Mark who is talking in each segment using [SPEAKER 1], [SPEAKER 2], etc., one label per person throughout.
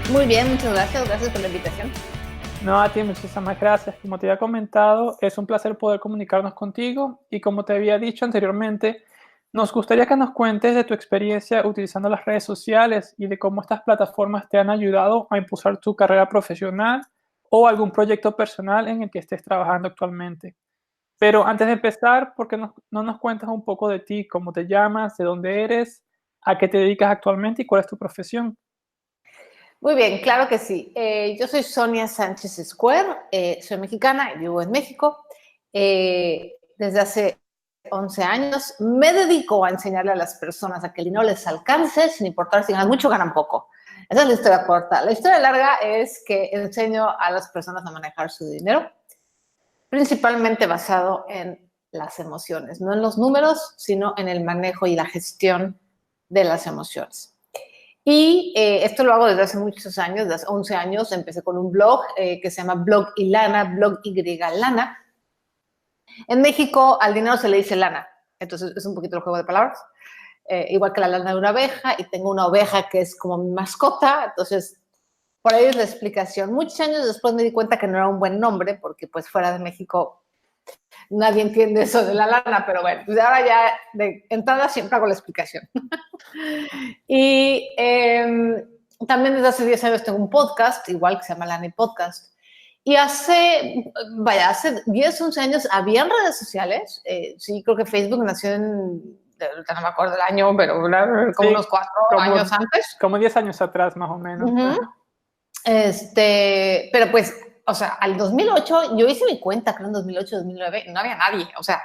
[SPEAKER 1] Muy bien, muchas gracias. Gracias por la invitación.
[SPEAKER 2] No, a ti, muchísimas gracias. Como te había comentado, es un placer poder comunicarnos contigo y como te había dicho anteriormente, nos gustaría que nos cuentes de tu experiencia utilizando las redes sociales y de cómo estas plataformas te han ayudado a impulsar tu carrera profesional o algún proyecto personal en el que estés trabajando actualmente. Pero antes de empezar, ¿por qué no nos cuentas un poco de ti? ¿Cómo te llamas? ¿De dónde eres? ¿A qué te dedicas actualmente y cuál es tu profesión?
[SPEAKER 1] Muy bien, claro que sí. Yo soy Sonia Sánchez Square, soy mexicana y vivo en México. Desde hace 11 años me dedico a enseñarle a las personas a que el dinero les alcance, sin importar si ganan mucho o ganan poco. Esa es la historia corta. La historia larga es que enseño a las personas a manejar su dinero, principalmente basado en las emociones, no en los números, sino en el manejo y la gestión de las emociones. Y esto lo hago desde hace muchos años, desde hace 11 años. Empecé con un blog que se llama Blog y Lana, Blog Y Lana. En México al dinero se le dice lana, entonces es un poquito el juego de palabras. Igual que la lana de una abeja, y tengo una oveja que es como mi mascota, entonces por ahí es la explicación. Muchos años después me di cuenta que no era un buen nombre, porque pues fuera de México nadie entiende eso de la lana, pero bueno, pues ahora ya de entrada siempre hago la explicación. Y también desde hace 10 años tengo un podcast, igual que se llama Lani Podcast. Y hace 10, 11 años habían redes sociales. Sí, creo que Facebook nació en, no me acuerdo el año, pero como
[SPEAKER 2] Sí,
[SPEAKER 1] unos 4
[SPEAKER 2] como,
[SPEAKER 1] años antes.
[SPEAKER 2] como 10 años atrás, más o menos.
[SPEAKER 1] Pero pues, o sea, al 2008, yo hice mi cuenta, creo en 2008, 2009, no había nadie. O sea,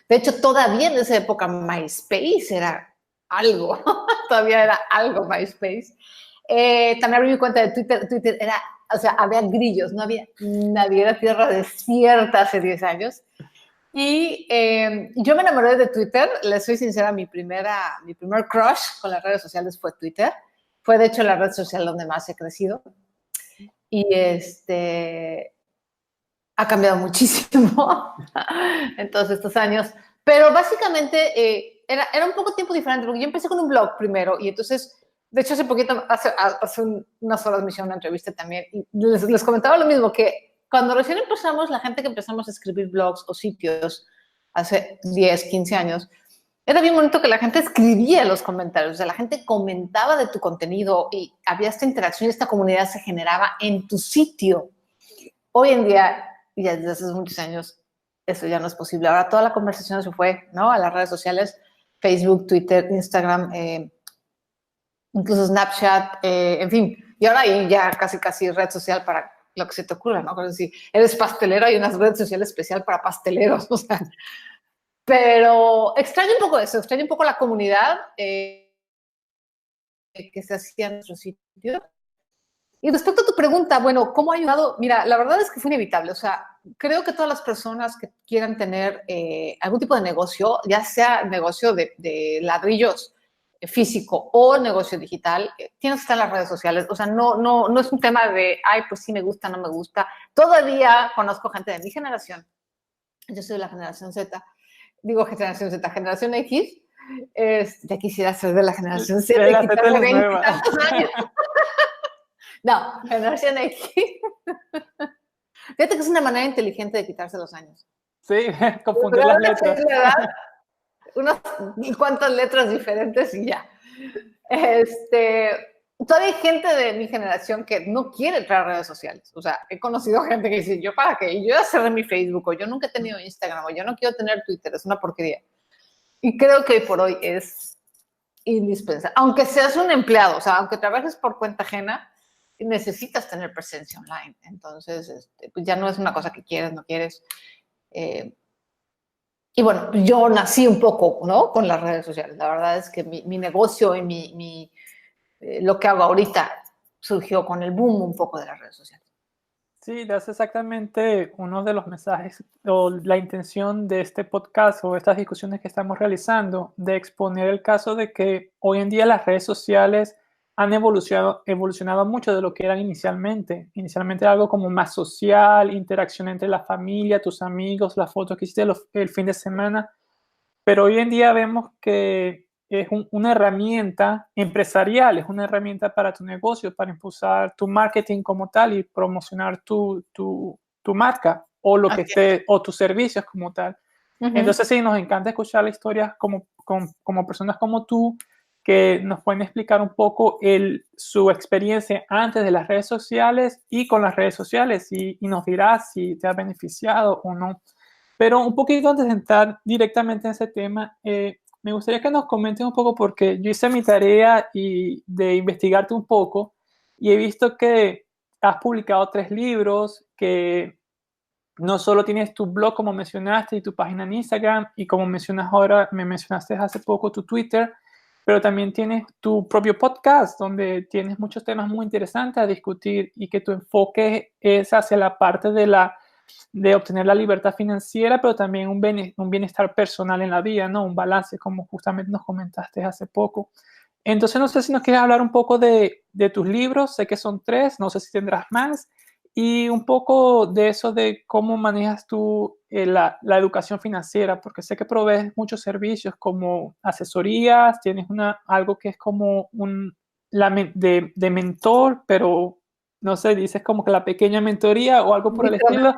[SPEAKER 1] de hecho, todavía en esa época MySpace era algo, todavía era algo MySpace. También abrí mi cuenta de Twitter. Twitter era, o sea, había grillos, no había nadie, era tierra desierta hace 10 años. Y yo me enamoré de Twitter, les soy sincera, mi primer crush con las redes sociales fue Twitter. Fue de hecho la red social donde más he crecido. Y ha cambiado muchísimo en todos estos años. Pero básicamente era un poco tiempo diferente, porque yo empecé con un blog primero y entonces, de hecho, hace unas horas me hicieron una entrevista también y les comentaba lo mismo, que cuando recién empezamos, la gente que empezamos a escribir blogs o sitios hace 10, 15 años, era bien bonito que la gente escribía los comentarios, o sea, la gente comentaba de tu contenido y había esta interacción y esta comunidad se generaba en tu sitio. Hoy en día, y ya desde hace muchos años, eso ya no es posible. Ahora toda la conversación se fue, ¿no? A las redes sociales, Facebook, Twitter, Instagram, incluso Snapchat, en fin. Y ahora hay ya casi red social para lo que se te ocurra, ¿no? Como si eres pastelero, hay una red social especial para pasteleros, o sea. Pero extraño un poco eso, extraño un poco la comunidad que se hacía en nuestro sitio. Y respecto a tu pregunta, bueno, ¿cómo ha ayudado? Mira, la verdad es que fue inevitable. O sea, creo que todas las personas que quieran tener algún tipo de negocio, ya sea negocio de ladrillos físico o negocio digital, tienes que estar en las redes sociales. O sea, no es un tema de, ay, pues sí me gusta, no me gusta. Todavía conozco gente de mi generación. Yo soy de la generación Z. Digo generación Z, generación X. Ya quisiera ser de la generación Z
[SPEAKER 2] De
[SPEAKER 1] y
[SPEAKER 2] la Z
[SPEAKER 1] quitarme
[SPEAKER 2] es
[SPEAKER 1] 20
[SPEAKER 2] nueva.
[SPEAKER 1] tantos años. No, generación X. Fíjate que es una manera inteligente de quitarse los años.
[SPEAKER 2] Sí, confundir las letras.
[SPEAKER 1] La edad, unas cuantas letras diferentes y ya. Todavía hay gente de mi generación que no quiere entrar a redes sociales. O sea, he conocido gente que dice, ¿yo para qué? Yo ya cerré mi Facebook, o yo nunca he tenido Instagram, o yo no quiero tener Twitter, es una porquería. Y creo que hoy por hoy es indispensable. Aunque seas un empleado, o sea, aunque trabajes por cuenta ajena, necesitas tener presencia online. Entonces, pues ya no es una cosa que quieres, no quieres. Y bueno, yo nací un poco, ¿no? Con las redes sociales. La verdad es que mi negocio y lo que hago ahorita surgió con el boom un poco de las redes sociales.
[SPEAKER 2] Sí, es exactamente uno de los mensajes o la intención de este podcast o estas discusiones que estamos realizando, de exponer el caso de que hoy en día las redes sociales han evolucionado mucho de lo que eran inicialmente. Inicialmente era algo como más social, interacción entre la familia, tus amigos, las fotos que hiciste el fin de semana, pero hoy en día vemos que es una herramienta empresarial, es una herramienta para tu negocio, para impulsar tu marketing como tal y promocionar tu marca o lo que esté, o tus servicios como tal. Entonces sí, nos encanta escuchar las historias como personas como tú que nos pueden explicar un poco su experiencia antes de las redes sociales y con las redes sociales y nos dirás si te ha beneficiado o no. Pero un poquito antes de entrar directamente en ese tema, me gustaría que nos comentes un poco porque yo hice mi tarea de investigarte un poco y he visto que has publicado 3 libros, que no solo tienes tu blog como mencionaste y tu página en Instagram y como mencionas ahora, me mencionaste hace poco tu Twitter, pero también tienes tu propio podcast donde tienes muchos temas muy interesantes a discutir y que tu enfoque es hacia la parte de obtener la libertad financiera, pero también un bienestar personal en la vida, ¿no? Un balance, como justamente nos comentaste hace poco. Entonces, no sé si nos quieres hablar un poco de tus libros, sé que son 3, no sé si tendrás más, y un poco de eso de cómo manejas tú la educación financiera, porque sé que provees muchos servicios como asesorías, tienes algo que es como de mentor, pero no sé, dices como que la pequeña mentoría o algo por el estilo.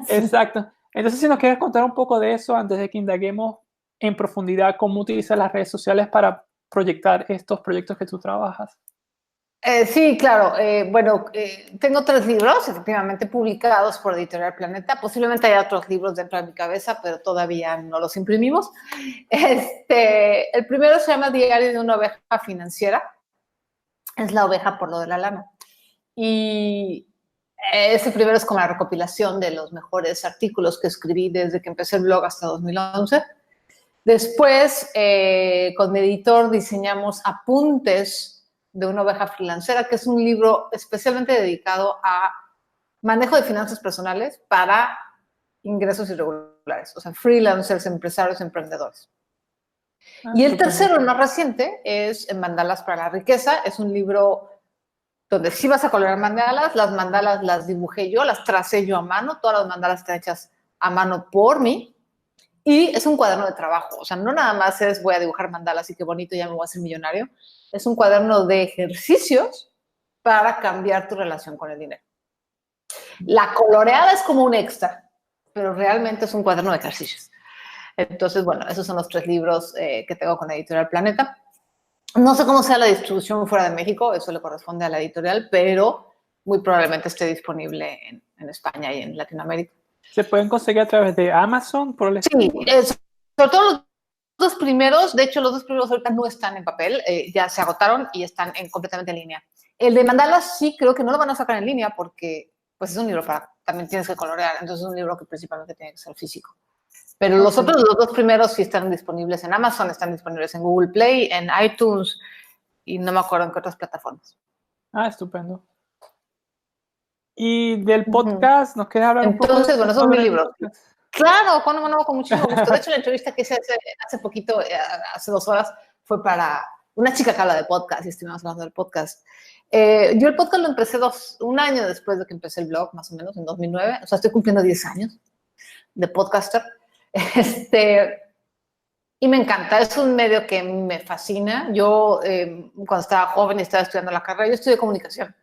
[SPEAKER 2] Exacto. Entonces, si nos quieres contar un poco de eso antes de que indaguemos en profundidad cómo utilizas las redes sociales para proyectar estos proyectos que tú trabajas.
[SPEAKER 1] Sí, claro. Bueno, tengo 3 libros, efectivamente, publicados por Editorial Planeta. Posiblemente haya otros libros dentro de mi cabeza, pero todavía no los imprimimos. El primero se llama Diario de una oveja financiera. Es la oveja por lo de la lana. Y ese primero es como la recopilación de los mejores artículos que escribí desde que empecé el blog hasta 2011. Después, con mi editor diseñamos Apuntes de una oveja freelancera, que es un libro especialmente dedicado a manejo de finanzas personales para ingresos irregulares, o sea, freelancers, empresarios, emprendedores. Y el tercero, el más reciente, es Mandalas para la riqueza. Es un libro donde sí vas a colorear mandalas. Las mandalas las dibujé yo, las tracé yo a mano. Todas las mandalas están hechas a mano por mí. Y es un cuaderno de trabajo. O sea, no nada más es voy a dibujar mandalas y qué bonito, ya me voy a hacer millonario. Es un cuaderno de ejercicios para cambiar tu relación con el dinero. La coloreada es como un extra, pero realmente es un cuaderno de ejercicios. Entonces, bueno, esos son los 3 libros que tengo con Editorial Planeta. No sé cómo sea la distribución fuera de México, eso le corresponde a la editorial, pero muy probablemente esté disponible en España y en Latinoamérica.
[SPEAKER 2] ¿Se pueden conseguir a través de Amazon?
[SPEAKER 1] Sí, sobre todo los 2 primeros, de hecho los 2 primeros ahorita no están en papel, ya se agotaron y están completamente en línea. El de mandalas sí creo que no lo van a sacar en línea porque pues es un libro para, también tienes que colorear, entonces es un libro que principalmente tiene que ser físico. Pero los otros, los 2 primeros sí están disponibles en Amazon, están disponibles en Google Play, en iTunes y no me acuerdo en qué otras plataformas.
[SPEAKER 2] Ah, estupendo. Y del podcast, ¿nos quieres hablar un poco?
[SPEAKER 1] Entonces, bueno, son mis libros. Claro, cuando no, con muchísimo gusto. De hecho, la entrevista que hice hace poquito, hace 2 horas, fue para una chica que habla de podcast y estuvimos hablando del podcast. Yo el podcast lo empecé un año después de que empecé el blog, más o menos, en 2009. O sea, estoy cumpliendo 10 años de podcaster. Y me encanta, es un medio que me fascina. Yo, cuando estaba joven y estaba estudiando la carrera, yo estudié comunicación.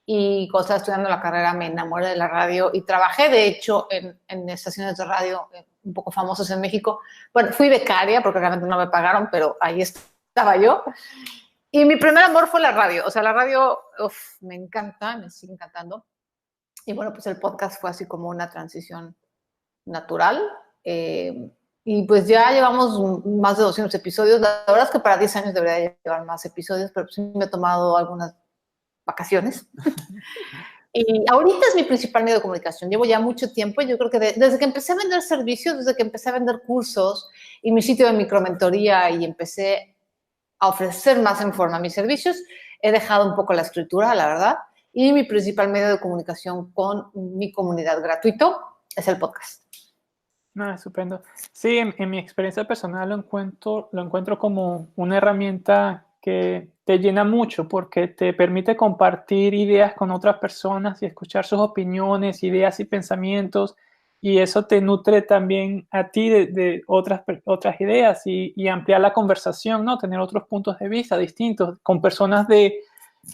[SPEAKER 1] Y cuando estaba estudiando la carrera me enamoré de la radio y trabajé, de hecho, en estaciones de radio un poco famosas en México. Bueno, fui becaria porque realmente no me pagaron, pero ahí estaba yo. Y mi primer amor fue la radio. O sea, la radio me encanta, me sigue encantando. Y bueno, pues el podcast fue así como una transición natural. Y pues ya llevamos más de 200 episodios. La verdad es que para 10 años debería llevar más episodios, pero sí me he tomado algunas vacaciones. Y ahorita es mi principal medio de comunicación. Llevo ya mucho tiempo. Yo creo que desde que empecé a vender servicios, desde que empecé a vender cursos y mi sitio de micromentoría y empecé a ofrecer más en forma mis servicios, he dejado un poco la escritura, la verdad. Y mi principal medio de comunicación con mi comunidad gratuito es el podcast.
[SPEAKER 2] Estupendo. Sí, en mi experiencia personal lo encuentro como una herramienta que te llena mucho porque te permite compartir ideas con otras personas y escuchar sus opiniones, ideas y pensamientos, y eso te nutre también a ti de otras ideas y ampliar la conversación, ¿no? Tener otros puntos de vista distintos con personas de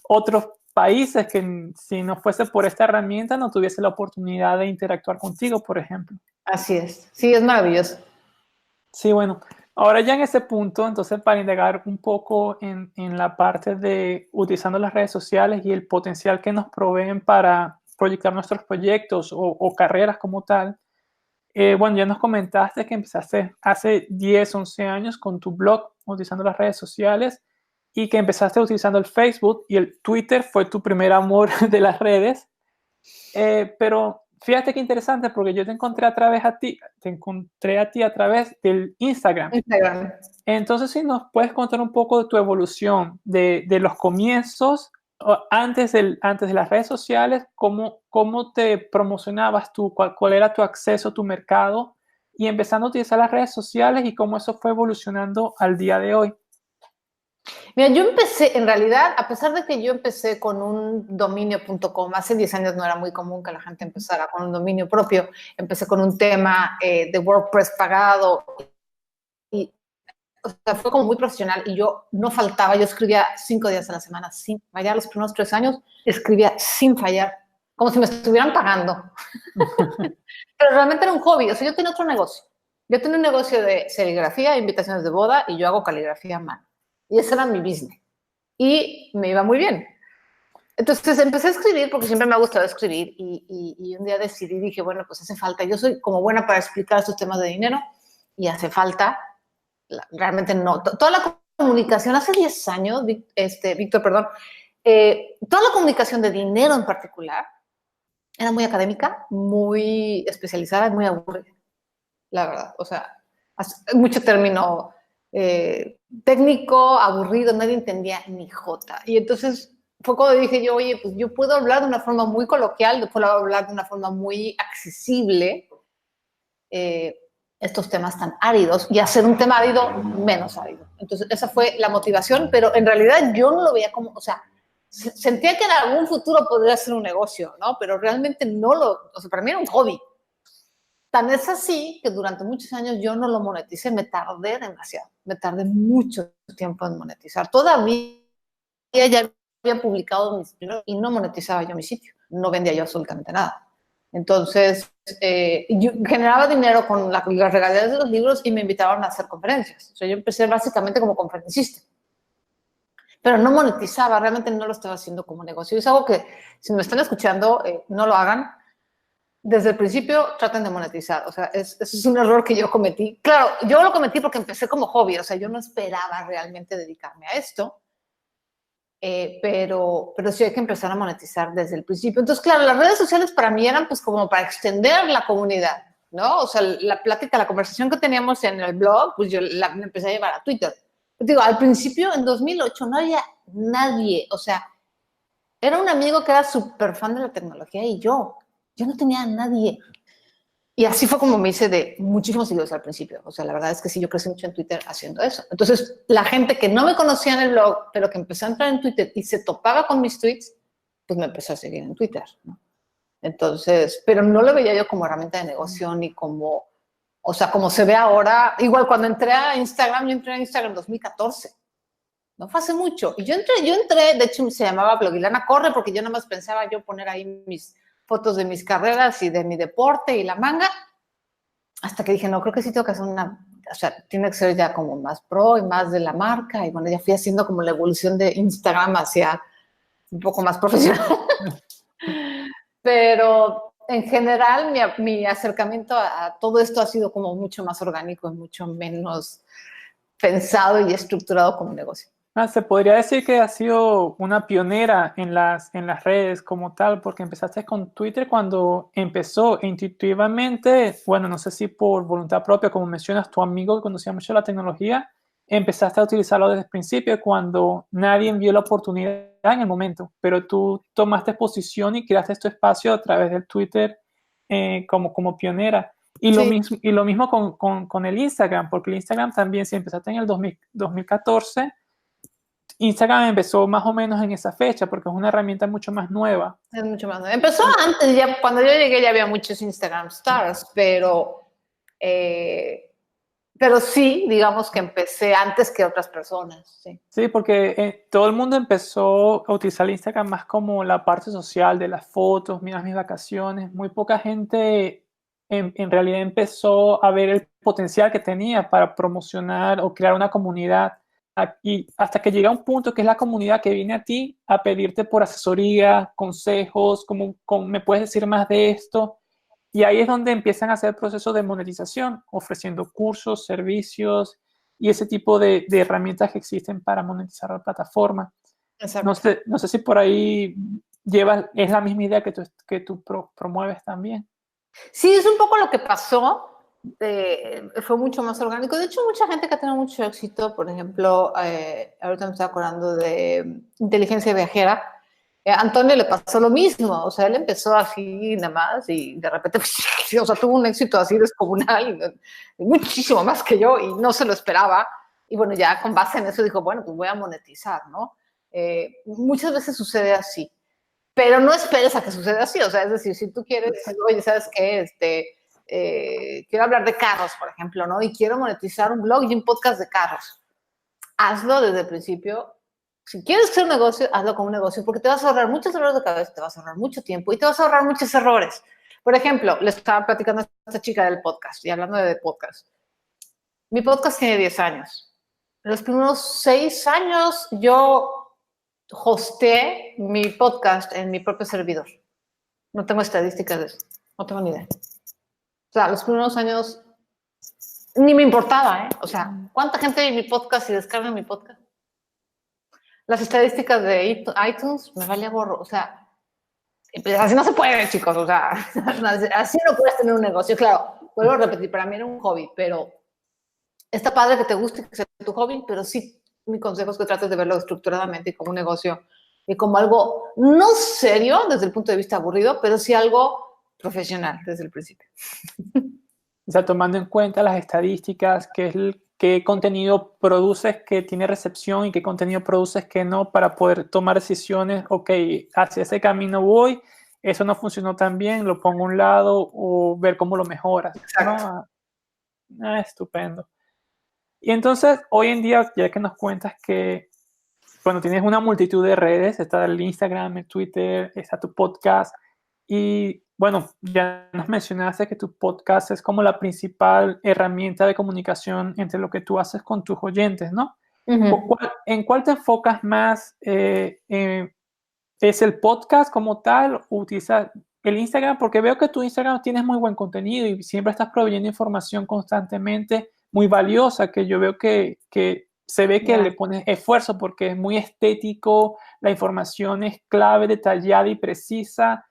[SPEAKER 2] otros países que si no fuese por esta herramienta no tuviese la oportunidad de interactuar contigo, por ejemplo.
[SPEAKER 1] Así es. Sí, es maravilloso.
[SPEAKER 2] Sí, bueno, ahora ya en ese punto, entonces para indagar un poco en la parte de utilizando las redes sociales y el potencial que nos proveen para proyectar nuestros proyectos o carreras como tal, bueno, ya nos comentaste que empezaste hace 10, 11 años con tu blog utilizando las redes sociales y que empezaste utilizando el Facebook y el Twitter fue tu primer amor de las redes. Pero fíjate qué interesante porque yo te encontré a ti a través del Instagram.
[SPEAKER 1] Instagram.
[SPEAKER 2] Entonces, si nos puedes contar un poco de tu evolución, de los comienzos, antes de las redes sociales, cómo te promocionabas tú, cuál era tu acceso, tu mercado, y empezando a utilizar las redes sociales y cómo eso fue evolucionando al día de hoy.
[SPEAKER 1] Mira, yo empecé, en realidad, a pesar de que yo empecé con un dominio.com, hace 10 años no era muy común que la gente empezara con un dominio propio, empecé con un tema de WordPress pagado y o sea, fue como muy profesional y yo no faltaba, yo escribía 5 días a la semana sin fallar, los primeros 3 años escribía sin fallar, como si me estuvieran pagando. Pero realmente era un hobby, o sea, yo tenía otro negocio. Yo tenía un negocio de serigrafía, invitaciones de boda y yo hago caligrafía a mano. Y ese era mi business. Y me iba muy bien. Entonces empecé a escribir porque siempre me ha gustado escribir y un día decidí, dije, bueno, pues hace falta, yo soy como buena para explicar estos temas de dinero y hace falta, realmente no, toda la comunicación, hace 10 años, Víctor, perdón, toda la comunicación de dinero en particular era muy académica, muy especializada y muy aburrida, la verdad, o sea, mucho término técnico, aburrido, nadie entendía ni jota. Y entonces fue cuando dije yo, oye, pues yo puedo hablar de una forma muy coloquial, puedo hablar de una forma muy accesible estos temas tan áridos y hacer un tema árido menos árido. Entonces esa fue la motivación, pero en realidad yo no lo veía como, o sea, sentía que en algún futuro podría ser un negocio, ¿no? Pero realmente no lo, o sea, para mí era un hobby. Tan es así que durante muchos años yo no lo moneticé, me tardé demasiado, me tardé mucho tiempo en monetizar. Todavía ya había publicado mis libros y no monetizaba yo mi sitio, no vendía yo absolutamente nada. Entonces, yo generaba dinero con las regalías de los libros y me invitaban a hacer conferencias. O sea, yo empecé básicamente como conferencista, pero no monetizaba, realmente no lo estaba haciendo como negocio. Es algo que, si me están escuchando, no lo hagan. Desde el principio traten de monetizar, o sea, eso es un error que yo cometí. Claro, yo lo cometí porque empecé como hobby, o sea, yo no esperaba realmente dedicarme a esto, pero sí hay que empezar a monetizar desde el principio. Entonces, claro, las redes sociales para mí eran pues como para extender la comunidad, ¿no? O sea, la plática, la conversación que teníamos en el blog, pues yo me empecé a llevar a Twitter. Digo, al principio, en 2008, no había nadie, o sea, era un amigo que era súper fan de la tecnología y yo no tenía a nadie. Y así fue como me hice de muchísimos seguidores al principio. O sea, la verdad es que sí, yo crecí mucho en Twitter haciendo eso. Entonces, la gente que no me conocía en el blog, pero que empezó a entrar en Twitter y se topaba con mis tweets, pues me empezó a seguir en Twitter, ¿no? Entonces, pero no lo veía yo como herramienta de negocio ni como, o sea, como se ve ahora. Igual cuando entré a Instagram, yo entré a Instagram en 2014. No fue hace mucho. Y yo entré, de hecho se llamaba Blogilana Corre, porque yo nada más pensaba yo poner ahí mis fotos de mis carreras y de mi deporte y la manga, hasta que dije, no, creo que sí tengo que hacer una, o sea, tiene que ser ya como más pro y más de la marca, y bueno, ya fui haciendo como la evolución de Instagram hacia un poco más profesional. Pero en general mi acercamiento a todo esto ha sido como mucho más orgánico y mucho menos pensado y estructurado como negocio.
[SPEAKER 2] Se podría decir que has sido una pionera en las redes como tal, porque empezaste con Twitter cuando empezó e intuitivamente, bueno, no sé si por voluntad propia, como mencionas, tu amigo que conocía mucho la tecnología, empezaste a utilizarlo desde el principio cuando nadie vio la oportunidad en el momento, pero tú tomaste posición y creaste tu espacio a través del Twitter como pionera.
[SPEAKER 1] Sí.
[SPEAKER 2] Y lo mismo con el Instagram, porque el Instagram también, si empezaste en el 2014, Instagram empezó más o menos en esa fecha porque es una herramienta mucho más nueva.
[SPEAKER 1] Es mucho más. Empezó antes, ya cuando yo llegué ya había muchos Instagram Stars, pero sí, digamos que empecé antes que otras personas. Sí.
[SPEAKER 2] Sí, porque todo el mundo empezó a utilizar el Instagram más como la parte social de las fotos, mira mis vacaciones. Muy poca gente en realidad empezó a ver el potencial que tenía para promocionar o crear una comunidad. Y hasta que llega un punto que es la comunidad que viene a ti a pedirte por asesoría, consejos, como me puedes decir más de esto. Y ahí es donde empiezan a hacer el proceso de monetización, ofreciendo cursos, servicios y ese tipo de herramientas que existen para monetizar la plataforma.
[SPEAKER 1] Exacto.
[SPEAKER 2] No sé si por ahí es la misma idea que tú promueves también.
[SPEAKER 1] Sí, es un poco lo que pasó. Fue mucho más orgánico. De hecho, mucha gente que ha tenido mucho éxito, por ejemplo, ahorita me estoy acordando de Inteligencia Viajera. Antonio le pasó lo mismo, o sea, él empezó así nada más y de repente, sí, o sea, tuvo un éxito así descomunal, muchísimo más que yo y no se lo esperaba. Y bueno, ya con base en eso dijo, bueno, pues voy a monetizar, ¿no? Muchas veces sucede así. Pero no esperes a que suceda así, o sea, es decir, si tú quieres, oye, ¿sabes qué? Quiero hablar de carros, por ejemplo, ¿no? Y quiero monetizar un blog y un podcast de carros. Hazlo desde el principio. Si quieres hacer un negocio, hazlo como un negocio, porque te vas a ahorrar muchos dolores de cabeza, te vas a ahorrar mucho tiempo y te vas a ahorrar muchos errores. Por ejemplo, le estaba platicando a esta chica del podcast y hablando de podcast. Mi podcast tiene 10 años. En los primeros 6 años yo hosteé mi podcast en mi propio servidor. No tengo estadísticas de eso. No tengo ni idea. O sea, los primeros años ni me importaba, ¿eh? O sea, ¿cuánta gente ve mi podcast y descarga mi podcast? Las estadísticas de iTunes me valía gorro. O sea, pues así no se puede, chicos. O sea, así no puedes tener un negocio. Claro, vuelvo a repetir, para mí era un hobby, pero está padre que te guste que sea tu hobby, pero sí, mi consejo es que trates de verlo estructuradamente y como un negocio y como algo no serio desde el punto de vista aburrido, pero sí algo profesional desde el principio.
[SPEAKER 2] O sea, tomando en cuenta las estadísticas, qué contenido produces que tiene recepción y qué contenido produces que no, para poder tomar decisiones, ok, hacia ese camino voy, eso no funcionó tan bien, lo pongo a un lado o ver cómo lo mejoras, ¿no? Estupendo. Y entonces, hoy en día, ya que nos cuentas que, bueno, tienes una multitud de redes, está el Instagram, el Twitter, está tu podcast, y bueno, ya nos mencionaste que tu podcast es como la principal herramienta de comunicación entre lo que tú haces con tus oyentes, ¿no?
[SPEAKER 1] Uh-huh.
[SPEAKER 2] ¿En cuál te enfocas más? ¿Es el podcast como tal? ¿O utilizas el Instagram? Porque veo que tu Instagram tienes muy buen contenido y siempre estás proveyendo información constantemente muy valiosa, que yo veo que se ve que le pones esfuerzo porque es muy estético, la información es clave, detallada y precisa.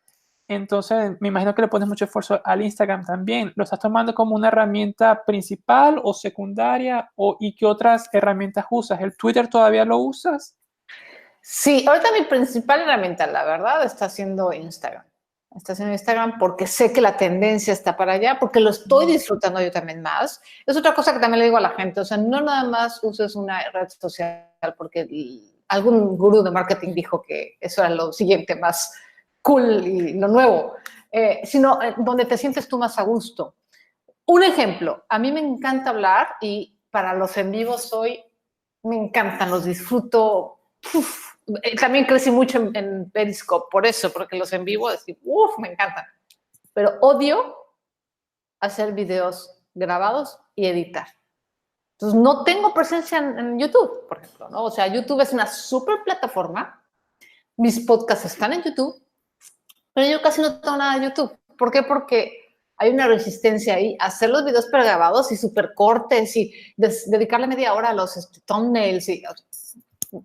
[SPEAKER 2] Entonces, me imagino que le pones mucho esfuerzo al Instagram también. ¿Lo estás tomando como una herramienta principal o secundaria? ¿Y qué otras herramientas usas? ¿El Twitter todavía lo usas?
[SPEAKER 1] Sí, ahorita mi principal herramienta, la verdad, está siendo Instagram. Está siendo Instagram porque sé que la tendencia está para allá, porque lo estoy disfrutando yo también más. Es otra cosa que también le digo a la gente, o sea, no nada más uses una red social porque algún gurú de marketing dijo que eso era lo siguiente más cool y lo nuevo, sino donde te sientes tú más a gusto. Un ejemplo, a mí me encanta hablar y para los en vivos hoy me encantan, los disfruto. Uf, también crecí mucho en Periscope por eso, porque los en vivo, me encantan. Pero odio hacer videos grabados y editar. Entonces, no tengo presencia en YouTube, por ejemplo, ¿no? O sea, YouTube es una súper plataforma. Mis podcasts están en YouTube, pero yo casi no tengo nada de YouTube. ¿Por qué? Porque hay una resistencia ahí a hacer los videos pregrabados y súper cortes y dedicarle media hora a los thumbnails.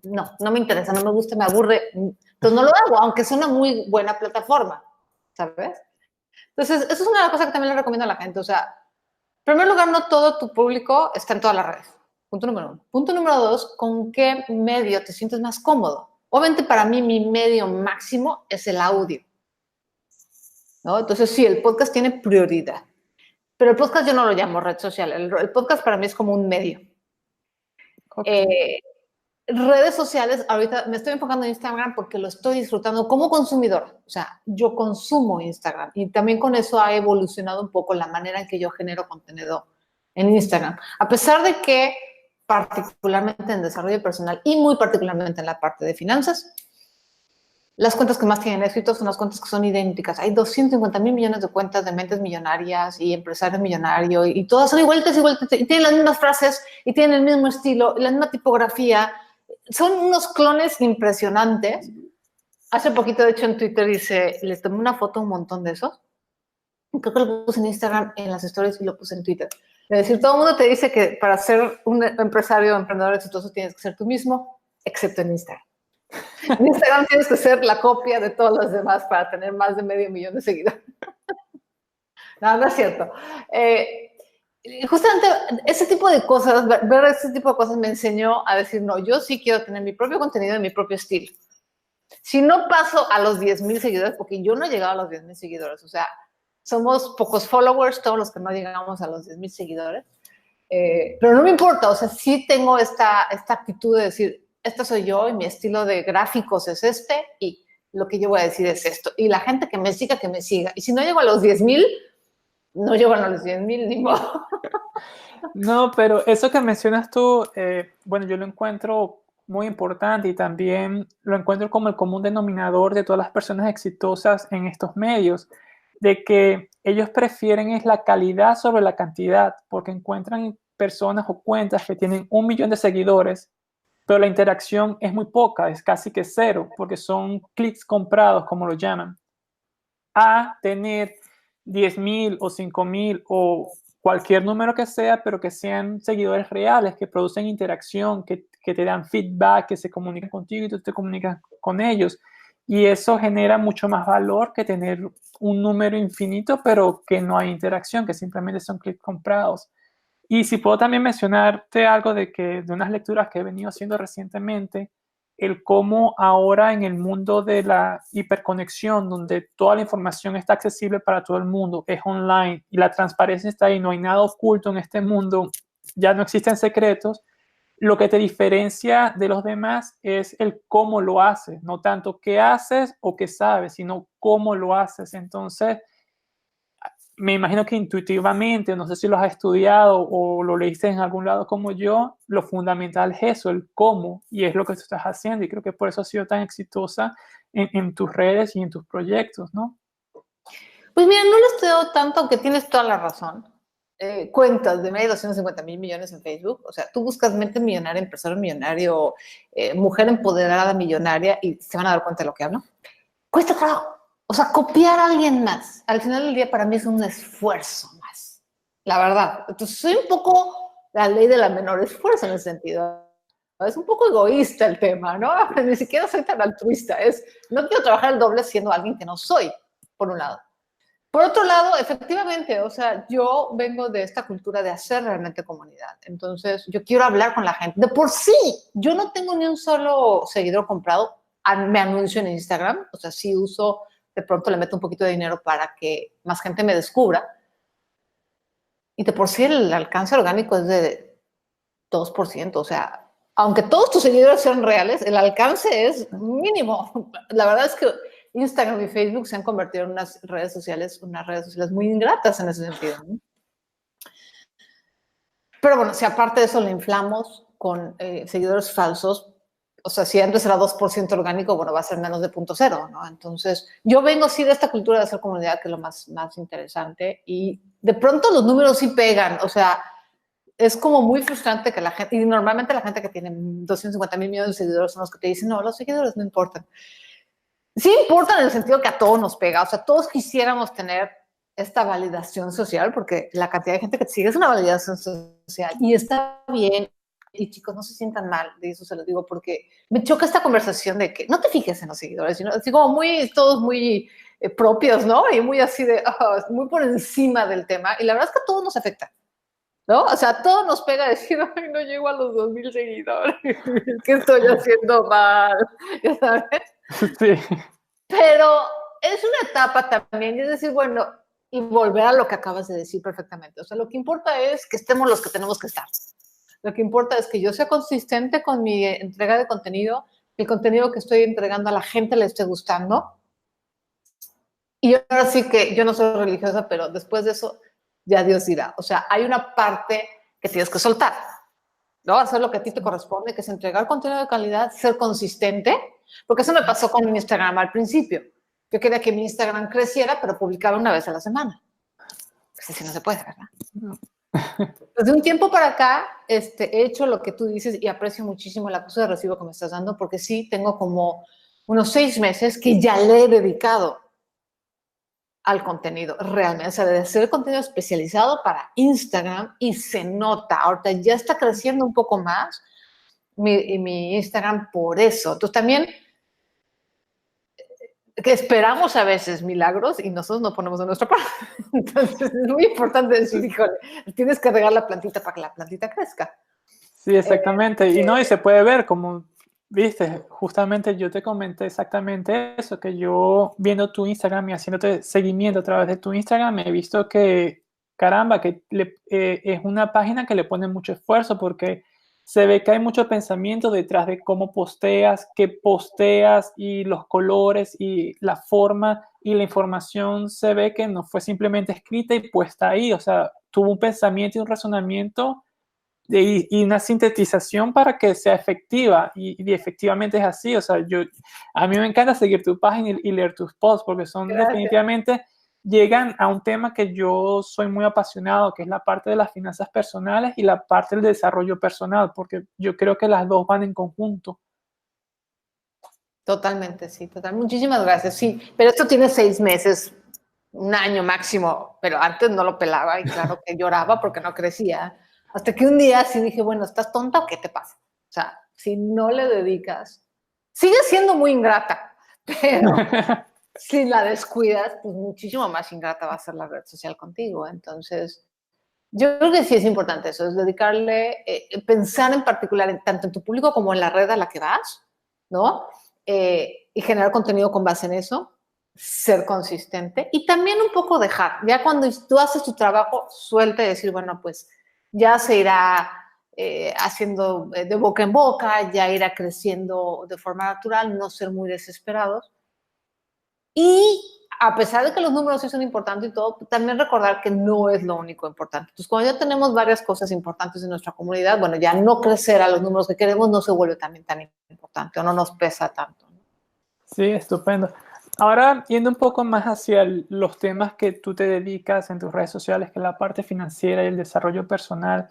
[SPEAKER 1] no me interesa, no me gusta, me aburre, entonces no lo hago, aunque es una muy buena plataforma, ¿sabes? Entonces, eso es una cosa que también le recomiendo a la gente, o sea, en primer lugar, no todo tu público está en todas las redes. Punto número 1. Punto número 2, ¿con qué medio te sientes más cómodo? Obviamente para mí mi medio máximo es el audio, ¿no? Entonces sí, el podcast tiene prioridad. Pero el podcast yo no lo llamo red social. El podcast para mí es como un medio.
[SPEAKER 2] Okay.
[SPEAKER 1] Redes sociales, ahorita me estoy enfocando en Instagram porque lo estoy disfrutando como consumidor. O sea, yo consumo Instagram y también con eso ha evolucionado un poco la manera en que yo genero contenido en Instagram. A pesar de que particularmente en desarrollo personal y muy particularmente en la parte de finanzas, las cuentas que más tienen éxito son las cuentas que son idénticas. Hay 250,000 millones de cuentas de mentes millonarias y empresarios millonarios y todas son igualitas y tienen las mismas frases y tienen el mismo estilo, la misma tipografía. Son unos clones impresionantes. Hace poquito, de hecho, en Twitter les tomé una foto a un montón de esos. Creo que lo puse en Instagram, en las stories y lo puse en Twitter. Es decir, todo el mundo te dice que para ser un empresario o emprendedor exitoso tienes que ser tú mismo, excepto en Instagram. En Instagram tienes que ser la copia de todos los demás para tener más de 500,000 de seguidores. No es cierto. Justamente ese tipo de cosas, ver ese tipo de cosas me enseñó a decir, no, yo sí quiero tener mi propio contenido y mi propio estilo. Si no paso a los 10,000 seguidores, porque yo no he llegado a los 10,000 seguidores, o sea, somos pocos followers, todos los que no llegamos a los 10,000 seguidores, pero no me importa, o sea, sí tengo esta actitud de decir, esta soy yo y mi estilo de gráficos es este y lo que yo voy a decir es esto. Y la gente que me siga, que me siga. Y si no llego a los 10,000, no llegan a los 10,000, ni modo.
[SPEAKER 2] No, pero eso que mencionas tú, bueno, yo lo encuentro muy importante y también lo encuentro como el común denominador de todas las personas exitosas en estos medios, de que ellos prefieren es la calidad sobre la cantidad, porque encuentran personas o cuentas que tienen 1 millón de seguidores, pero la interacción es muy poca, es casi que cero, porque son clics comprados, como lo llaman, a tener 10,000 o 5,000 o cualquier número que sea, pero que sean seguidores reales, que producen interacción, que te dan feedback, que se comunican contigo y tú te comunicas con ellos. Y eso genera mucho más valor que tener un número infinito, pero que no hay interacción, que simplemente son clics comprados. Y si puedo también mencionarte algo de unas lecturas que he venido haciendo recientemente, el cómo ahora en el mundo de la hiperconexión, donde toda la información está accesible para todo el mundo, es online y la transparencia está ahí, no hay nada oculto en este mundo, ya no existen secretos, lo que te diferencia de los demás es el cómo lo haces, no tanto qué haces o qué sabes, sino cómo lo haces. Entonces, me imagino que intuitivamente, no sé si lo has estudiado o lo leíste en algún lado como yo, lo fundamental es eso, el cómo, y es lo que tú estás haciendo, y creo que por eso has sido tan exitosa en tus redes y en tus proyectos, ¿no?
[SPEAKER 1] Pues mira, no lo he estudiado tanto, aunque tienes toda la razón. Cuentas de medio 250,000 millones en Facebook. O sea, tú buscas mente millonaria, empresario millonario, mujer empoderada millonaria y se van a dar cuenta de lo que hablo. Cuesta trabajo. O sea, copiar a alguien más, al final del día para mí es un esfuerzo más, la verdad. Entonces, soy un poco la ley de la menor esfuerzo en ese sentido. Es un poco egoísta el tema, ¿no? Ni siquiera soy tan altruista. No quiero trabajar el doble siendo alguien que no soy, por un lado. Por otro lado, efectivamente, o sea, yo vengo de esta cultura de hacer realmente comunidad. Entonces, yo quiero hablar con la gente. De por sí, yo no tengo ni un solo seguidor comprado. Me anuncio en Instagram, o sea, sí uso, de pronto le meto un poquito de dinero para que más gente me descubra. Y de por sí el alcance orgánico es de 2%, o sea, aunque todos tus seguidores sean reales, el alcance es mínimo. La verdad es que Instagram y Facebook se han convertido en unas redes sociales muy ingratas en ese sentido, ¿no? Pero bueno, si aparte de eso le inflamos con seguidores falsos, o sea, si antes era 2% orgánico, bueno, va a ser menos de 0.0, ¿no? Entonces, yo vengo sí de esta cultura de hacer comunidad, que es lo más interesante, y de pronto los números sí pegan, o sea, es como muy frustrante que la gente, y normalmente la gente que tiene 250,000 millones de seguidores son los que te dicen, no, los seguidores no importan. Sí importan en el sentido que a todos nos pega, o sea, todos quisiéramos tener esta validación social, porque la cantidad de gente que te sigue es una validación social, y está bien, y chicos, no se sientan mal, de eso se los digo, porque me choca esta conversación de que no te fijes en los seguidores, sino así como todos muy propios, ¿no? Y muy así de, muy por encima del tema. Y la verdad es que a todos nos afecta, ¿no? O sea, a todos nos pega decir, ay, no llego a los 2,000 seguidores, ¿qué estoy haciendo mal? ¿Ya sabes?
[SPEAKER 2] Sí.
[SPEAKER 1] Pero es una etapa también, y es decir, bueno, y volver a lo que acabas de decir perfectamente. O sea, lo que importa es que estemos los que tenemos que estar. Lo que importa es que yo sea consistente con mi entrega de contenido, que el contenido que estoy entregando a la gente le esté gustando. Y ahora sí que yo no soy religiosa, pero después de eso ya Dios dirá. O sea, hay una parte que tienes que soltar, ¿no? Hacer lo que a ti te corresponde, que es entregar contenido de calidad, ser consistente, porque eso me pasó con mi Instagram al principio. Yo quería que mi Instagram creciera, pero publicaba una vez a la semana. Pues así no se puede, ¿verdad?
[SPEAKER 2] No.
[SPEAKER 1] Desde un tiempo para acá he hecho lo que tú dices y aprecio muchísimo la cosa de recibo que me estás dando, porque sí tengo como unos 6 meses que ya le he dedicado al contenido, realmente, o sea, de hacer contenido especializado para Instagram y se nota, ahorita ya está creciendo un poco más mi Instagram por eso. Entonces también que esperamos a veces milagros y nosotros no ponemos de nuestra parte. Entonces es muy importante decir, híjole, tienes que regar la plantita para que la plantita crezca.
[SPEAKER 2] Sí, exactamente. Y no, y se puede ver como, viste, justamente yo te comenté exactamente eso, que yo viendo tu Instagram y haciéndote seguimiento a través de tu Instagram, he visto que, caramba, que es una página que le pone mucho esfuerzo porque se ve que hay mucho pensamiento detrás de cómo posteas, qué posteas y los colores y la forma y la información se ve que no fue simplemente escrita y puesta ahí, o sea, tuvo un pensamiento y un razonamiento y una sintetización para que sea efectiva y efectivamente es así, o sea, a mí me encanta seguir tu página y leer tus posts porque son
[SPEAKER 1] Gracias.
[SPEAKER 2] definitivamente llegan a un tema que yo soy muy apasionado, que es la parte de las finanzas personales y la parte del desarrollo personal, porque yo creo que las dos van en conjunto.
[SPEAKER 1] Totalmente, sí, total. Muchísimas gracias, sí, pero esto tiene 6 meses, 1 año máximo, pero antes no lo pelaba y claro que lloraba porque no crecía. Hasta que un día sí dije, bueno, ¿estás tonta o qué te pasa? O sea, si no le dedicas, sigue siendo muy ingrata, pero si la descuidas, pues muchísimo más ingrata va a ser la red social contigo. Entonces, yo creo que sí es importante eso, es dedicarle, pensar en particular tanto en tu público como en la red a la que vas, ¿no? Y generar contenido con base en eso, ser consistente y también un poco dejar. Ya cuando tú haces tu trabajo, suelta y decir, bueno, pues ya se irá haciendo de boca en boca, ya irá creciendo de forma natural, no ser muy desesperados. Y a pesar de que los números sí son importantes y todo, también recordar que no es lo único importante. Entonces, cuando ya tenemos varias cosas importantes en nuestra comunidad, bueno, ya no crecer a los números que queremos no se vuelve también tan importante o no nos pesa tanto.
[SPEAKER 2] Sí, estupendo. Ahora, yendo un poco más hacia los temas que tú te dedicas en tus redes sociales, que es la parte financiera y el desarrollo personal,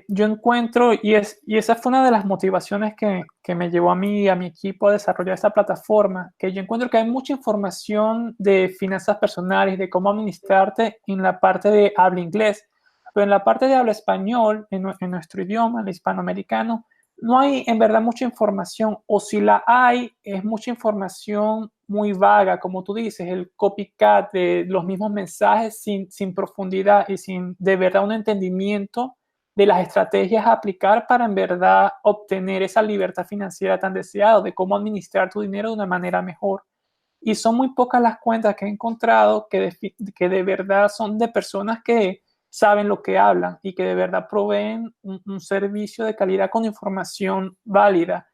[SPEAKER 2] yo encuentro, y esa fue una de las motivaciones que me llevó a mí y a mi equipo a desarrollar esta plataforma, que yo encuentro que hay mucha información de finanzas personales, de cómo administrarte en la parte de habla inglés, pero en la parte de habla español, en nuestro idioma, el hispanoamericano, no hay en verdad mucha información, o si la hay, es mucha información muy vaga, como tú dices, el copycat de los mismos mensajes sin profundidad y sin de verdad un entendimiento de las estrategias a aplicar para en verdad obtener esa libertad financiera tan deseada, de cómo administrar tu dinero de una manera mejor. Y son muy pocas las cuentas que he encontrado que de verdad son de personas que saben lo que hablan y que de verdad proveen un servicio de calidad con información válida.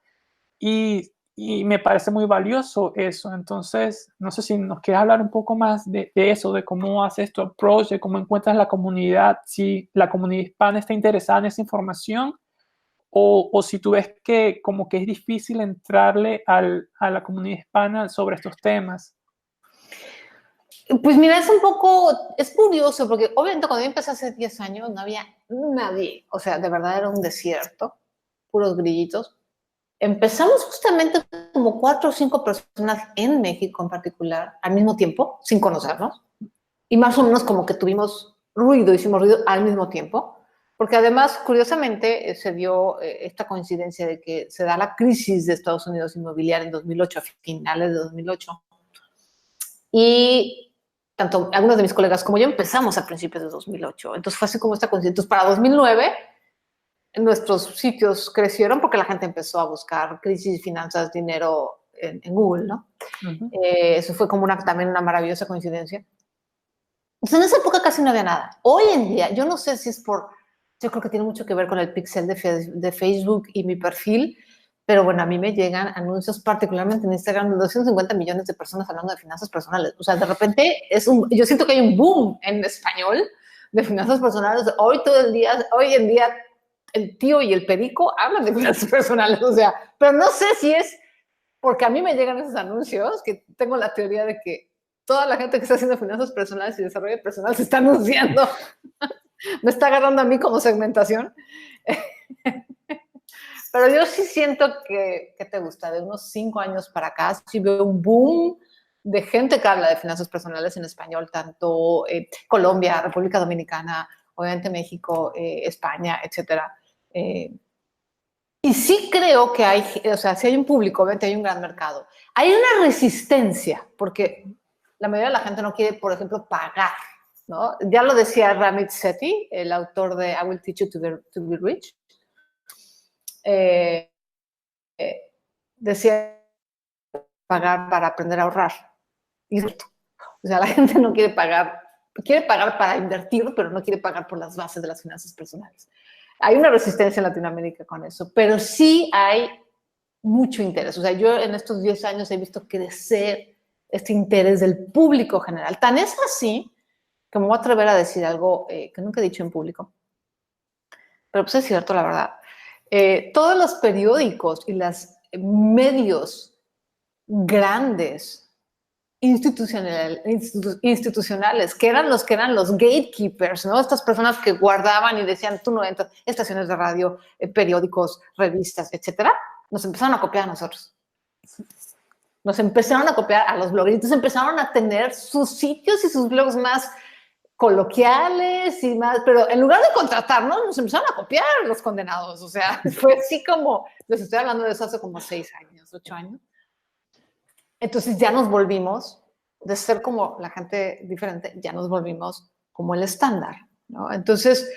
[SPEAKER 2] Y me parece muy valioso eso. Entonces, no sé si nos quieres hablar un poco más de eso, de cómo haces tu approach, de cómo encuentras la comunidad, si la comunidad hispana está interesada en esa información o si tú ves que como que es difícil entrarle a la comunidad hispana sobre estos temas.
[SPEAKER 1] Pues mira, es curioso, porque obviamente cuando yo empecé hace 10 años no había nadie, o sea, de verdad era un desierto, puros grillitos. Empezamos justamente como 4 o 5 personas en México en particular, al mismo tiempo, sin conocernos, y más o menos como que tuvimos ruido, hicimos ruido al mismo tiempo. Porque además, curiosamente, se dio esta coincidencia de que se da la crisis de Estados Unidos inmobiliaria en 2008, a finales de 2008. Y tanto algunos de mis colegas como yo empezamos a principios de 2008. Entonces fue así como esta coincidencia. Entonces, para 2009, nuestros sitios crecieron porque la gente empezó a buscar crisis, finanzas, dinero en Google, ¿no? Eso fue como también una maravillosa coincidencia. Entonces, en esa época casi no había nada. Hoy en día, yo no sé si es yo creo que tiene mucho que ver con el pixel de Facebook y mi perfil, pero bueno, a mí me llegan anuncios, particularmente en Instagram, de 250 millones de personas hablando de finanzas personales. O sea, de repente yo siento que hay un boom en español de finanzas personales. Hoy en día, el tío y el perico hablan de finanzas personales. O sea, pero no sé si es porque a mí me llegan esos anuncios, que tengo la teoría de que toda la gente que está haciendo finanzas personales y desarrollo personal se está anunciando. Me está agarrando a mí como segmentación. Pero yo sí siento que te gusta, de unos 5 años para acá, sí veo un boom de gente que habla de finanzas personales en español, tanto Colombia, República Dominicana, obviamente México, España, etcétera. Y sí creo que hay, o sea, si hay un público, obviamente hay un gran mercado. Hay una resistencia, porque la mayoría de la gente no quiere, por ejemplo, pagar, ¿no? Ya lo decía Ramit Sethi, el autor de I Will Teach You to Be Rich. Decía pagar para aprender a ahorrar. Y o sea, la gente no quiere pagar para invertir, pero no quiere pagar por las bases de las finanzas personales. Hay una resistencia en Latinoamérica con eso, pero sí hay mucho interés. O sea, yo en estos 10 años he visto crecer este interés del público general. Tan es así que me voy a atrever a decir algo que nunca he dicho en público, pero pues es cierto, la verdad. Todos los periódicos y los medios grandes institucionales, que eran los gatekeepers, ¿no? Estas personas que guardaban y decían, tú no entras, estaciones de radio, periódicos, revistas, etcétera, nos empezaron a copiar a nosotros. Nos empezaron a copiar a los blogueritos, empezaron a tener sus sitios y sus blogs más coloquiales y más, pero en lugar de contratarnos, nos empezaron a copiar los condenados. O sea, fue así como, les estoy hablando de eso hace como 6 años, 8 años. Entonces ya nos volvimos, de ser como la gente diferente, ya nos volvimos como el estándar, ¿no? Entonces,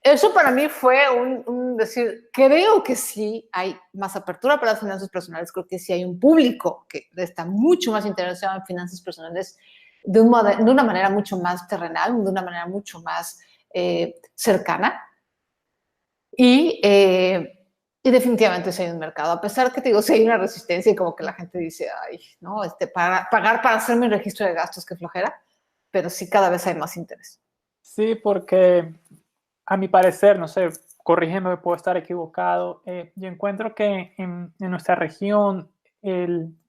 [SPEAKER 1] eso para mí fue un decir, creo que sí hay más apertura para las finanzas personales, creo que sí hay un público que está mucho más interesado en finanzas personales de una manera mucho más terrenal, de una manera mucho más cercana. Y definitivamente sí hay un mercado, a pesar que te digo, sí hay una resistencia y como que la gente dice, ay, no, pagar para hacer mi registro de gastos, qué flojera, pero sí cada vez hay más interés.
[SPEAKER 2] Sí, porque a mi parecer, no sé, corrígeme, puedo estar equivocado, yo encuentro que en nuestra región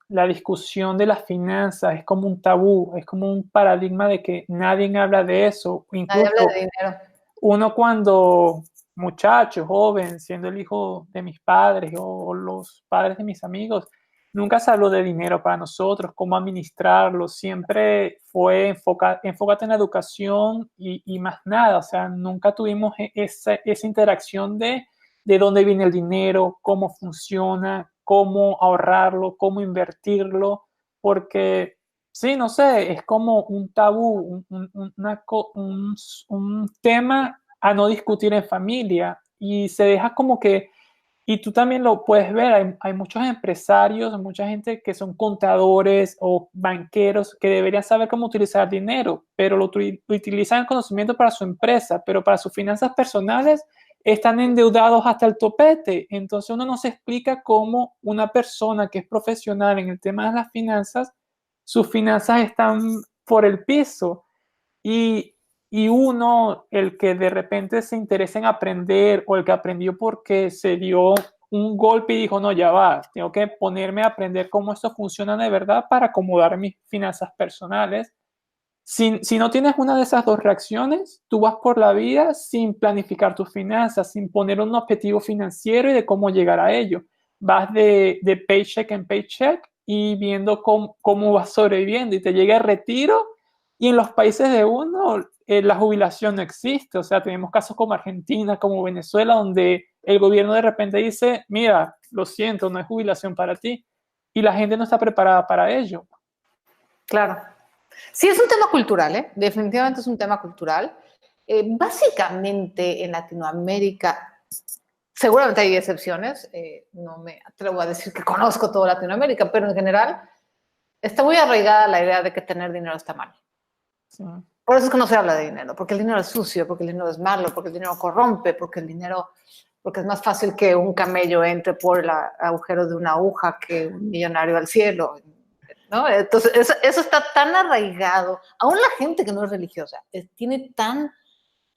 [SPEAKER 2] la discusión de las finanzas es como un tabú, es como un paradigma de que nadie habla de eso. Incluso
[SPEAKER 1] nadie habla de dinero.
[SPEAKER 2] Uno cuando muchacho, joven, siendo el hijo de mis padres o los padres de mis amigos, nunca se habló de dinero para nosotros, cómo administrarlo, siempre fue enfócate en la educación y más nada, o sea, nunca tuvimos esa interacción de dónde viene el dinero, cómo funciona, cómo ahorrarlo, cómo invertirlo, porque sí, no sé, es como un tabú, un tema a no discutir en familia y se deja como que, y tú también lo puedes ver, hay muchos empresarios, mucha gente que son contadores o banqueros que deberían saber cómo utilizar dinero, pero lo utilizan el conocimiento para su empresa, pero para sus finanzas personales están endeudados hasta el topete. Entonces uno no se explica cómo una persona que es profesional en el tema de las finanzas, sus finanzas están por el piso y uno, el que de repente se interesa en aprender o el que aprendió porque se dio un golpe y dijo, no, ya va, tengo que ponerme a aprender cómo esto funciona de verdad para acomodar mis finanzas personales. Si no tienes una de esas dos reacciones, tú vas por la vida sin planificar tus finanzas, sin poner un objetivo financiero y de cómo llegar a ello. Vas de paycheck en paycheck y viendo cómo vas sobreviviendo y te llega el retiro Y en los países de uno, la jubilación no existe. O sea, tenemos casos como Argentina, como Venezuela, donde el gobierno de repente dice, mira, lo siento, no hay jubilación para ti. Y la gente no está preparada para ello.
[SPEAKER 1] Claro. Sí, es un tema cultural, ¿eh? Definitivamente es un tema cultural. Básicamente en Latinoamérica, seguramente hay excepciones, no me atrevo a decir que conozco toda Latinoamérica, pero en general está muy arraigada la idea de que tener dinero está mal.
[SPEAKER 2] Sí.
[SPEAKER 1] Por eso es que no se habla de dinero, porque el dinero es sucio, porque el dinero es malo, porque el dinero corrompe, porque el dinero, porque es más fácil que un camello entre por el agujero de una aguja que un millonario al cielo, ¿no? Entonces, eso está tan arraigado. Aún la gente que no es religiosa tiene tan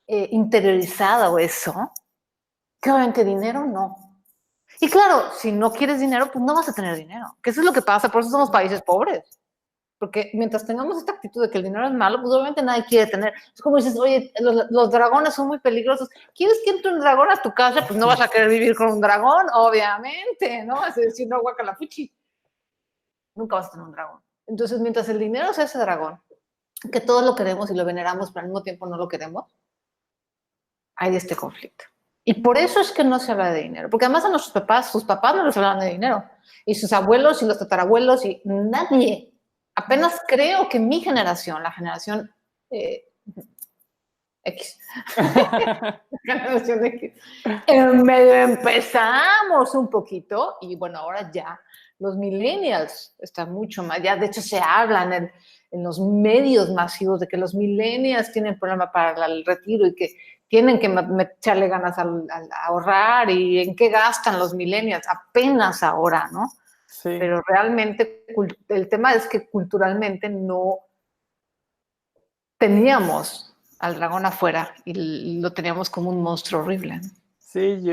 [SPEAKER 1] interiorizado eso, que obviamente dinero no. Y claro, si no quieres dinero, pues no vas a tener dinero, que eso es lo que pasa, por eso somos países pobres. Porque mientras tengamos esta actitud de que el dinero es malo, pues obviamente nadie quiere tener. Es como dices, oye, los dragones son muy peligrosos. ¿Quieres que entre un dragón a tu casa? Pues no vas a querer vivir con un dragón, obviamente, ¿no? Vas a decir, no, guacalapuchi. Nunca vas a tener un dragón. Entonces, mientras el dinero sea ese dragón, que todos lo queremos y lo veneramos, pero al mismo tiempo no lo queremos, hay este conflicto. Y por eso es que no se habla de dinero. Porque además a nuestros papás, sus papás no les hablaban de dinero. Y sus abuelos y los tatarabuelos y nadie. Apenas creo que mi generación, la generación X, generación X, medio empezamos un poquito y bueno, ahora ya los millennials están mucho más, ya de hecho se habla en los medios masivos de que los millennials tienen problema para el retiro y que tienen que echarle ganas a ahorrar y en qué gastan los millennials, apenas ahora, ¿no?
[SPEAKER 2] Sí.
[SPEAKER 1] Pero realmente el tema es que culturalmente no teníamos al dragón afuera y lo teníamos como un monstruo horrible.
[SPEAKER 2] Sí,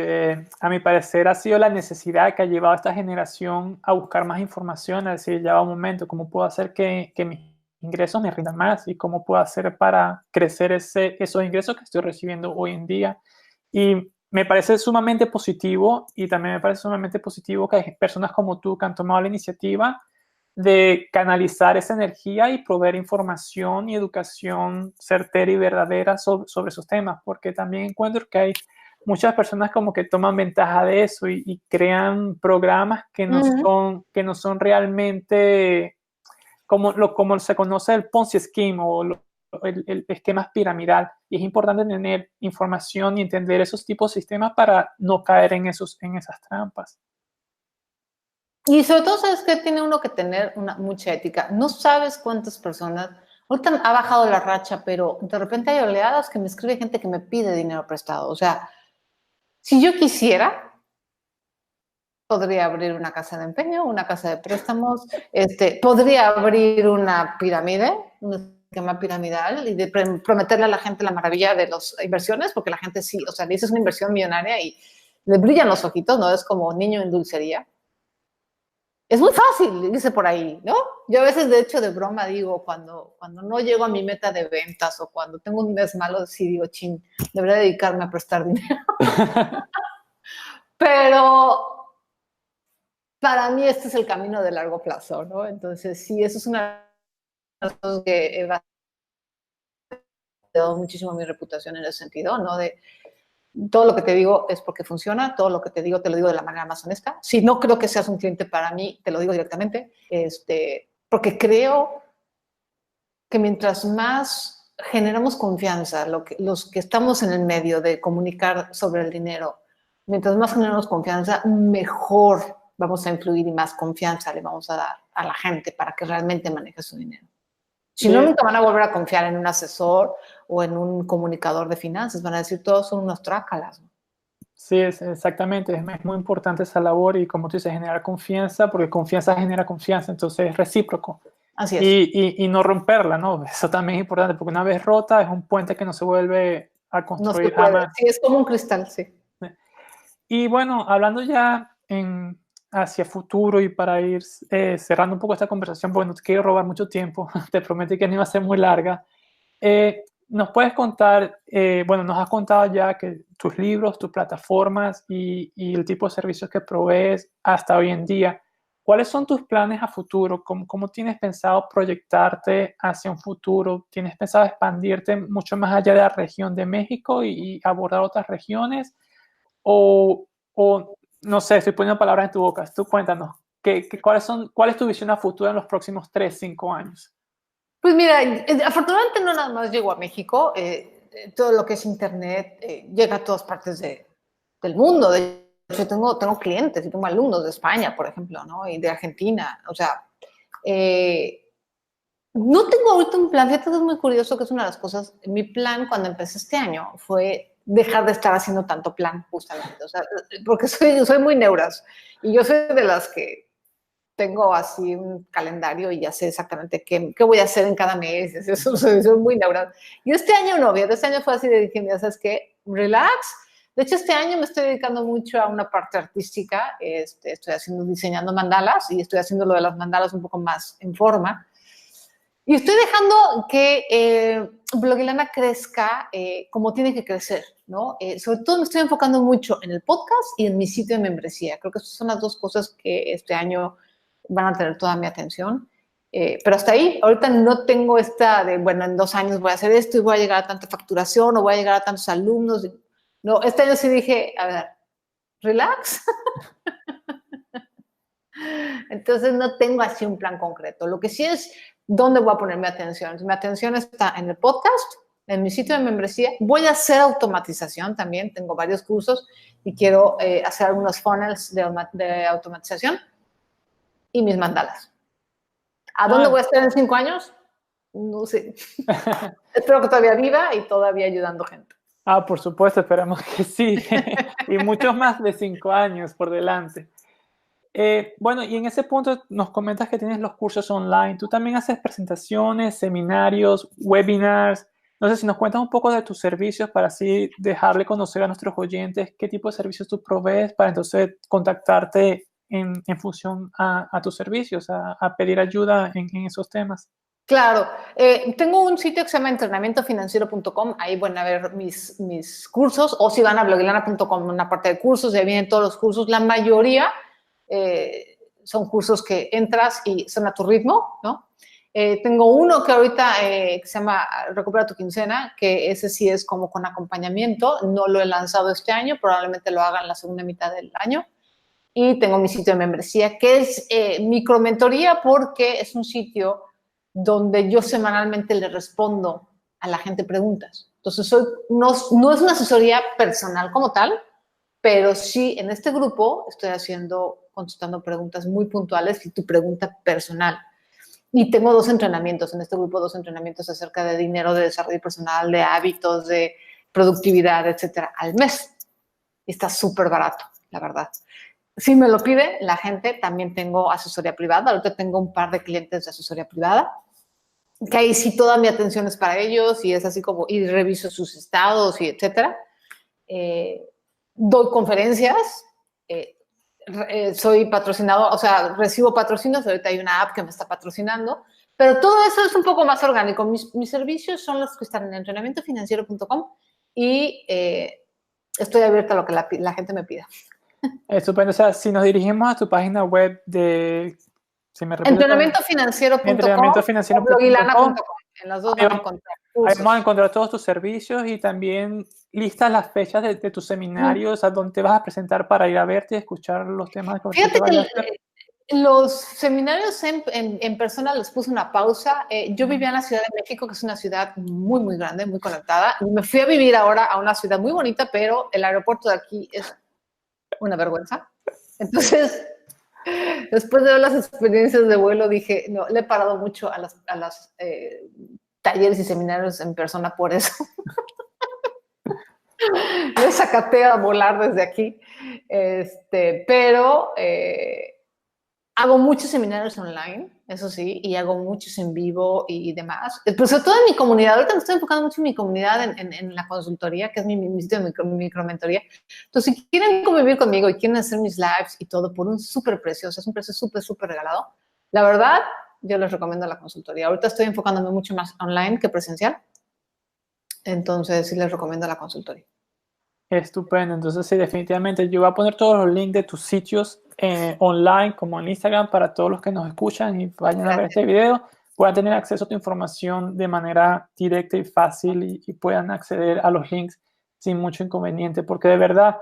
[SPEAKER 2] a mi parecer ha sido la necesidad que ha llevado a esta generación a buscar más información, a decir, ya va un momento, ¿cómo puedo hacer que mis ingresos me rindan más? ¿Y cómo puedo hacer para crecer esos ingresos que estoy recibiendo hoy en día? Y me parece sumamente positivo y también me parece sumamente positivo que hay personas como tú que han tomado la iniciativa de canalizar esa energía y proveer información y educación certera y verdadera sobre esos temas, porque también encuentro que hay muchas personas como que toman ventaja de eso y crean programas que no son realmente como se conoce el Ponzi Scheme o el esquema piramidal. Y es importante tener información y entender esos tipos de sistemas para no caer en esas trampas.
[SPEAKER 1] Y sobre todo, ¿sabes qué? Tiene uno que tener mucha ética. No sabes cuántas personas, ahorita ha bajado la racha, pero de repente hay oleadas que me escribe gente que me pide dinero prestado. O sea, si yo quisiera, podría abrir una casa de empeño, una casa de préstamos, podría abrir una pirámide, un esquema piramidal y de prometerle a la gente la maravilla de las inversiones, porque la gente sí, o sea, le dices una inversión millonaria y le brillan los ojitos, ¿no? Es como niño en dulcería. Es muy fácil, dice por ahí, ¿no? Yo a veces, de hecho, de broma digo, cuando no llego a mi meta de ventas o cuando tengo un mes malo, sí digo, chin, debería dedicarme a prestar dinero. Pero para mí este es el camino de largo plazo, ¿no? Entonces, sí, eso es una de las cosas que he dado muchísimo mi reputación en ese sentido, ¿no? De todo lo que te digo es porque funciona, todo lo que te digo de la manera más honesta. Si no creo que seas un cliente para mí, te lo digo directamente, porque creo que mientras más generamos confianza, los que estamos en el medio de comunicar sobre el dinero, mientras más generamos confianza, mejor vamos a influir y más confianza le vamos a dar a la gente para que realmente maneje su dinero. Si no, nunca van a volver a confiar en un asesor o en un comunicador de finanzas. Van a decir, todos son unos trácalas.
[SPEAKER 2] Sí, exactamente. Es muy importante esa labor y como tú dices, generar confianza, porque confianza genera confianza, entonces es recíproco.
[SPEAKER 1] Así es.
[SPEAKER 2] Y no romperla, ¿no? Eso también es importante, porque una vez rota es un puente que no se vuelve a construir
[SPEAKER 1] No
[SPEAKER 2] jamás.
[SPEAKER 1] Sí, es como un cristal, sí.
[SPEAKER 2] Y bueno, hablando ya hacia futuro y para ir cerrando un poco esta conversación, porque no te quiero robar mucho tiempo, te prometí que no iba a ser muy larga. ¿Nos puedes contar, bueno, nos has contado ya que tus libros, tus plataformas y el tipo de servicios que provees hasta hoy en día, ¿cuáles son tus planes a futuro? ¿Cómo tienes pensado proyectarte hacia un futuro? ¿Tienes pensado expandirte mucho más allá de la región de México y abordar otras regiones? O no sé, estoy poniendo palabras en tu boca. Tú cuéntanos, ¿cuál es tu visión a futuro en los próximos 3, 5 años?
[SPEAKER 1] Pues mira, afortunadamente no nada más llego a México, todo lo que es Internet llega a todas partes del mundo. De hecho, tengo clientes y tengo alumnos de España, por ejemplo, ¿no? Y de Argentina. O sea, no tengo ahorita un plan. Fíjate que es muy curioso, que es una de las cosas. Mi plan cuando empecé este año fue dejar de estar haciendo tanto plan, justamente. O sea, porque soy muy neuras y yo soy de las que tengo así un calendario y ya sé exactamente qué voy a hacer en cada mes. Eso soy muy neural. Y este año no, este año fue así de dije, mira, ¿sabes qué? Relax. De hecho, este año me estoy dedicando mucho a una parte artística. Estoy diseñando mandalas y estoy haciendo lo de las mandalas un poco más en forma. Y estoy dejando que Blogilana crezca como tiene que crecer, ¿no? Sobre todo me estoy enfocando mucho en el podcast y en mi sitio de membresía. Creo que esas son las dos cosas que este año van a tener toda mi atención. Pero hasta ahí, ahorita no tengo esta de, bueno, en 2 años voy a hacer esto y voy a llegar a tanta facturación o voy a llegar a tantos alumnos. No, este año sí dije, a ver, relax. Entonces no tengo así un plan concreto. Lo que sí es dónde voy a poner mi atención. Mi atención está en el podcast, en mi sitio de membresía. Voy a hacer automatización también. Tengo varios cursos y quiero hacer algunos funnels de automatización y mis mandalas. ¿A dónde voy a estar en 5 años? No sé. Espero que todavía viva y todavía ayudando gente.
[SPEAKER 2] Por supuesto, esperamos que sí. Y muchos más de 5 años por delante. Bueno, y en ese punto nos comentas que tienes los cursos online. Tú también haces presentaciones, seminarios, webinars. No sé si nos cuentas un poco de tus servicios para así dejarle conocer a nuestros oyentes qué tipo de servicios tú provees para entonces contactarte en función a tus servicios, a pedir ayuda en esos temas.
[SPEAKER 1] Claro, tengo un sitio que se llama entrenamientofinanciero.com, ahí van a ver mis cursos, o si van a blogilana.com, una parte de cursos, ahí vienen todos los cursos, la mayoría son cursos que entras y son a tu ritmo, ¿no? Tengo uno que ahorita que se llama Recupera tu quincena, que ese sí es como con acompañamiento, no lo he lanzado este año, probablemente lo haga en la segunda mitad del año. Y tengo mi sitio de membresía, que es micromentoría, porque es un sitio donde yo semanalmente le respondo a la gente preguntas. Entonces, no es una asesoría personal como tal, pero sí en este grupo estoy contestando preguntas muy puntuales y tu pregunta personal. Y tengo 2 entrenamientos en este grupo, 2 entrenamientos acerca de dinero, de desarrollo personal, de hábitos, de productividad, etcétera, al mes. Y está súper barato, la verdad. Si me lo pide la gente, también tengo asesoría privada. Ahorita tengo un par de clientes de asesoría privada, que ahí sí toda mi atención es para ellos y es así como, y reviso sus estados y etcétera. Doy conferencias, soy patrocinado, o sea, recibo patrocinios, ahorita hay una app que me está patrocinando, pero todo eso es un poco más orgánico. Mis servicios son los que están en entrenamientofinanciero.com y estoy abierta a lo que la gente me pida.
[SPEAKER 2] Estupendo. O sea, si nos dirigimos a tu página web de... Si me
[SPEAKER 1] entrenamientofinanciero.com o blogilana.com. En las dos van a encontrar cursos.
[SPEAKER 2] Ahí vamos a encontrar todos tus servicios y también listas las fechas de tus seminarios, a donde te vas a presentar para ir a verte y escuchar los temas.
[SPEAKER 1] Fíjate que los seminarios en persona les puse una pausa. Yo vivía en la Ciudad de México, que es una ciudad muy, muy grande, muy conectada. Y me fui a vivir ahora a una ciudad muy bonita, pero el aeropuerto de aquí es una vergüenza. Entonces, después de ver las experiencias de vuelo, dije, no, le he parado mucho a las talleres y seminarios en persona por eso. Le sacaté a volar desde aquí. Pero hago muchos seminarios online, eso sí, y hago muchos en vivo y demás. Pero sobre todo en mi comunidad. Ahorita me estoy enfocando mucho en mi comunidad, en la consultoría, que es mi sitio de micromentoría. Entonces, si quieren convivir conmigo y quieren hacer mis lives y todo por un súper precio, o sea, es un precio súper, súper regalado, la verdad, yo les recomiendo la consultoría. Ahorita estoy enfocándome mucho más online que presencial. Entonces, sí les recomiendo la consultoría.
[SPEAKER 2] Estupendo. Entonces, sí, definitivamente yo voy a poner todos los links de tus sitios online, como en Instagram, para todos los que nos escuchan y vayan a ver este video, puedan tener acceso a tu información de manera directa y fácil y puedan acceder a los links sin mucho inconveniente, porque de verdad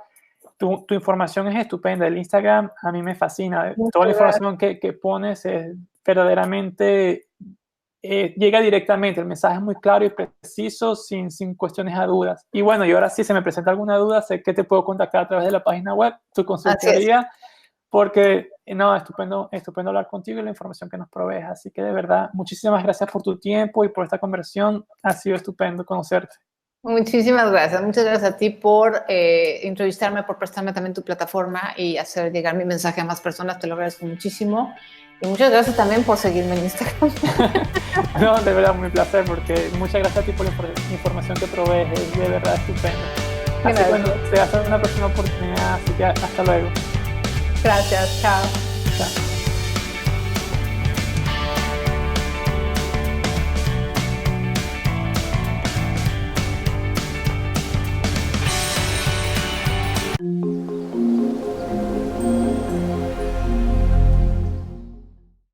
[SPEAKER 2] tu información es estupenda. El Instagram a mí me fascina. Toda la información que pones es verdaderamente... llega directamente, el mensaje es muy claro y preciso, sin cuestiones a dudas. Y bueno, y ahora sí, se me presenta alguna duda, sé que te puedo contactar a través de la página web, tu consultoría, porque no, estupendo hablar contigo y la información que nos provees. Así que de verdad, muchísimas gracias por tu tiempo y por esta conversación. Ha sido estupendo conocerte.
[SPEAKER 1] Muchísimas gracias. Muchas gracias a ti por entrevistarme, por prestarme también tu plataforma y hacer llegar mi mensaje a más personas. Te lo agradezco muchísimo. Y muchas gracias también por seguirme en Instagram.
[SPEAKER 2] No, de verdad, muy placer, porque muchas gracias a ti por la información que provees. Es de verdad estupendo. Así que bueno, te hace una próxima oportunidad. Así que hasta luego.
[SPEAKER 1] Gracias. Chao.
[SPEAKER 2] Chao.